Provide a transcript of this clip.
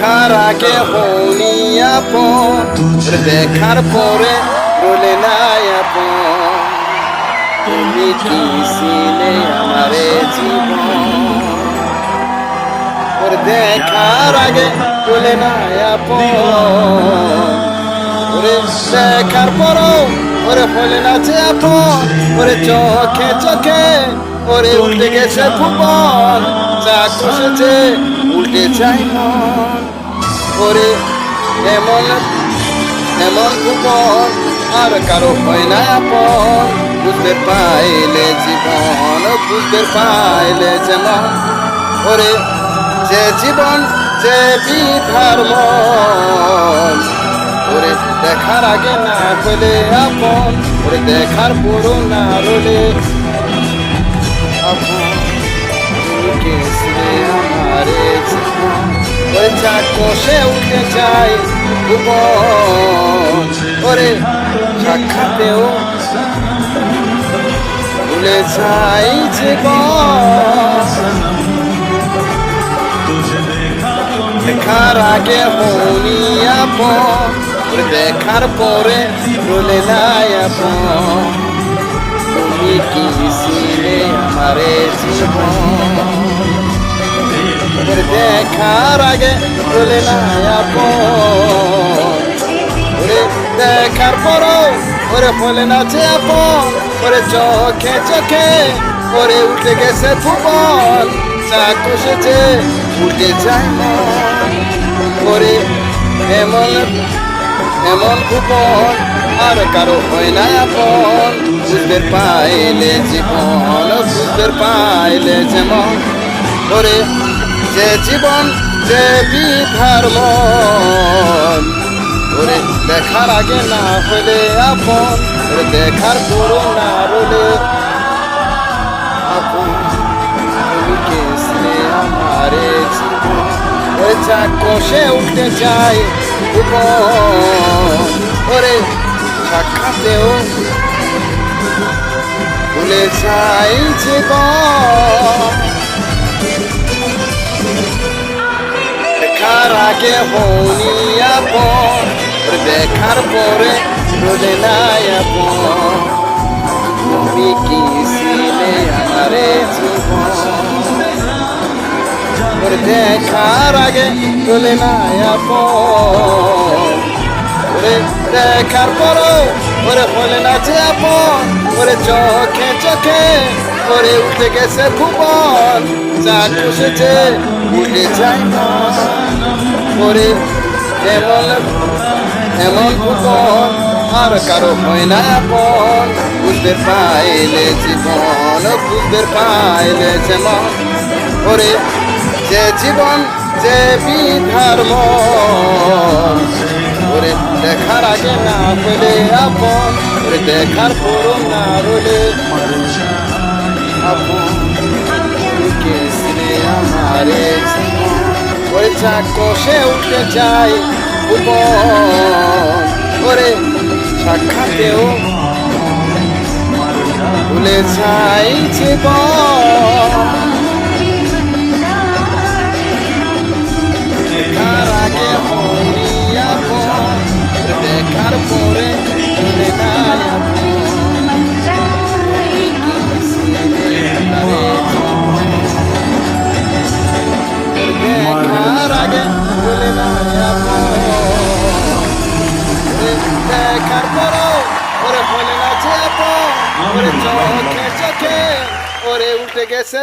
দেখার আগে হইনি আপন, দেখার পরে রলে নাই আপন। তুমি কি ছিলে আমারে জীবন, ওর দেখার আগে রলে নাই আপন। ওরে দেখার পরও ওরে হলে না যে আপন, ওরে চোখে চোখে ওরে উল্টে গেছে ভুবন। যা খুশেছে উল্টে যায় মন, ওরে এমন এমন ভুবন আর কারো হয় না আপন। বুঝতে পাইলে জীবন, বুঝতে পাইলে যেমন, ওরে যে জীবন যে বিধার মন। ওরে দেখার আগে না হলে আপন, ওরে দেখার পরও না রলে আপন। তুমি কে ছিলে আমারে জীবন, ওরে যা কষে উঠে যায় ভুবন। ওরে সাক্ষাতেও ভুলে যাই জীবন। দেখার আগে হইনি আপন, দেখার পরে রলে নাই আপন। তুমি কি ছিলে আমারে জীবন, দেখার আগে রলে নাই আপন। ওরে দেখার পরও ওরে বলে না যে আপন, ওরে চোখে চোখে ওরে উঠে গেছে ভুবন। যা খুশেছে উঠে যায় মন, ওরে এমন এমন ভুবন আর কারো হয় না আপন। বুঝতে পাইলে জীবন, বুঝতে পাইলে যেমন, ওরে যে জীবন যে বিধার মন। ওরে দেখার আগে না হলে আপন, ওরে দেখার পরও না রলে আপন। তুমি কে ছিলে আমারে জীবন, ওরে যা কষে উঠতে যায় ভুবন। ওরে সাক্ষাতেও ভুলে যাই জীবন। দেখার আগে হইনি আপন, দেখার পরে রলে নাই আপন। তুমি কি ছিলে আমারে জীবন, ওরে দেখার আগে রলে নাই আপন। ওরে দেখার পরও ওরে হলে না যে আপন, ওরে চোখে চোখে ওরে উঠে গেছে ভুবন। যা খুশেছে উঠে যায় মন, ওরে এমন এমন ভুবন আর কারো হয় না আপন। বুঝতে পাইলে জীবন, বুঝতে পাইলে যেমন, ওরে যে জীবন যে বিধার মন। ওরে দেখার আগে না হলে আপন, ওরে দেখার পরও না রলে আপন। তুমি কে ছিলে আমারে জীবন, ওরে যা কষে উঠে যায় ভুবন। ওরে সাক্ষাতেও ভুলে যাই জীবন। দেখার আগে হইনি আপন, দেখার পরে রলে নাই আপন। তুমি কি ছিলে আমারে জীবন, দেখার আগে রলে নাই আপন। দেখার পরও ওরে বলে না যে আপন, ওরে চোখে চোখে ওরে উঠে গেছে